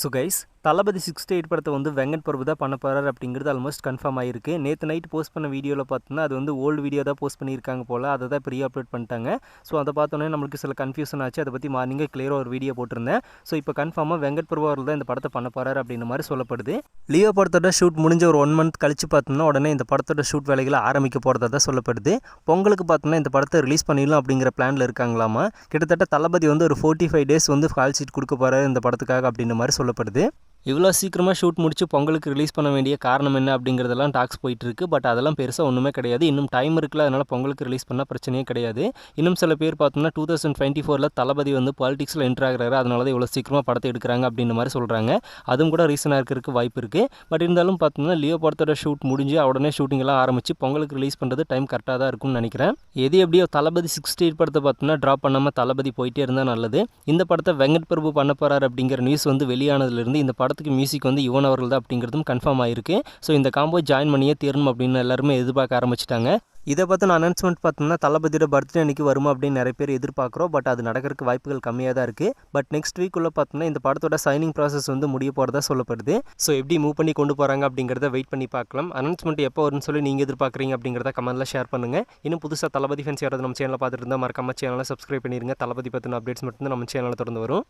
So guys தளபதி 68 படத்தை வந்து வெங்கட் பிரபு தான் பண்ண போகிறார் அப்படிங்கிறது ஆல்மோஸ்ட் கன்ஃபார்ம் ஆகிருக்கு. நேற்று நைட் போஸ்ட் பண்ண வீடியோவில் பார்த்தோன்னா அது வந்து ஓல்டு வீடியோ தான் போஸ்ட் பண்ணியிருக்காங்க போல், அதை தான் இப்போ அப்லோட் பண்ணிட்டாங்க. ஸோ அதை பார்த்தோன்னே நம்மளுக்கு சில கன்ஃபியூஷன் ஆச்சு. அதை பற்றி மார்னிங்கே கிளியராக ஒரு வீடியோ போட்டிருந்தேன். ஸோ இப்போ கன்ஃபார்மாக வெங்கட் பிரபு அவர்கள் தான் இந்த படத்தை பண்ண போகிறார் அப்படின்ற மாதிரி சொல்லப்படுது. லியோ படத்தோட ஷூட் முடிஞ்ச ஒரு 1 மந்த் கழிச்சு பார்த்தோம்னா உடனே இந்த படத்தோட ஷூட் வேலைகளை ஆரம்பிக்க போகிறதா தான் சொல்லப்படுது. பொங்கலுக்கு பார்த்தோன்னா இந்த படத்தை ரிலீஸ் பண்ணிடலாம் அப்படிங்கிற பிளானில் இருக்காங்களாமா. கிட்டத்தட்ட தளபதி வந்து ஒரு 45 டேஸ் வந்து கால் ஷீட் கொடுக்க போகிறார் இந்த படத்துக்காக அப்படின்ற மாதிரி சொல்லப்படுது. இவ்வளோ சீக்கிரமாக ஷூட் முடிச்சு பொங்கலுக்கு ரிலீஸ் பண்ண வேண்டிய காரணம் என்ன அப்படிங்கிறதெல்லாம் டாக்ஸ் போயிட்டுருக்கு. பட் அதெல்லாம் பெருசாக ஒன்றுமே கிடையாது. இன்னும் டைம் இருக்குல்ல, அதனால் பொங்கலுக்கு ரிலீஸ் பண்ணால் பிரச்சனையே கிடையாது. இன்னும் சில பேர் பார்த்தோம்னா 2024 தளபதி வந்து பாலிடிக்ஸில் என்ட்ரு ஆகிறாரு, அதனால தான் இவ்வளோ சீக்கிரமாக படத்தை எடுக்கிறாங்க அப்படின்ற மாதிரி சொல்கிறாங்க. அதுவும் கூட ரீசனாக இருக்கிறதுக்கு வாய்ப்பு இருக்குது. பட் இருந்தாலும் பார்த்தோம்னா லியோ படத்தோட ஷூட் முடிஞ்சு உடனே ஷூட்டிங்கெல்லாம் ஆரம்பித்து பொங்கலுக்கு ரிலீஸ் பண்ணுறது டைம் கரெக்டாக தான் இருக்கும்னு நினைக்கிறேன். எது எப்படியோ தளபதி 68 படத்தை பார்த்தோம்னா ட்ராப் பண்ணாமல் தளபதி போயிட்டே இருந்தால் நல்லது. இந்த படத்தை வெங்கட் பிரபு பண்ண போகிறார் அப்படிங்கிற நியூஸ் வந்து வெளியானதுலேருந்து இந்த படத்துக்கு மியூசிக் வந்து யுவன் அவர்கள் தான் அப்படிங்கிறதும் கன்ஃபார்ம் ஆயிருக்கு. ஸோ இந்த காம்போ ஜாயின் பண்ணியே தீரணும் அப்படின்னு எல்லாருமே எதிர்பார்க்க ஆரம்பிச்சிட்டாங்க. இதை பற்றின அனௌன்ஸ்மெண்ட் பார்த்தோம்னா தளபதியோட பர்த்டே அன்றைக்கி வருமா அப்படின்னு நிறைய பேர் எதிர்பார்க்குறோம். பட் அது நடக்கிறதுக்கு வாய்ப்புகள் கம்மியாக தான் இருக்குது. பட் நெக்ஸ்ட் வீக்குள்ளே பார்த்தோம்னா இந்த படத்தோட சைனிங் ப்ராசஸ் வந்து முடிய போகிறதா சொல்லப்படுது. ஸோ எப்படி மூவ் பண்ணி கொண்டு போகிறாங்க அப்படிங்கிறத வெயிட் பண்ணி பார்க்கலாம். அனௌன்ஸ்மெண்ட் எப்போ வரும்னு சொல்லி நீங்கள் எதிர்பார்க்குறீங்க அப்படிங்கிறத கமெண்ட்டில் ஷேர் பண்ணுங்கள். இன்னும் புதுசாக தளபதி ஃபேன்ஸ் யாராவது நம்ம சேனலில் பார்த்துட்டு இருந்தால் மறக்காம சேனலை சப்ஸ்கிரைப் பண்ணிடுங்க. தளபதி பற்றின அப்டேட்ஸ் மட்டும் நம்ம சேனலில் தொடர்ந்து வரும்.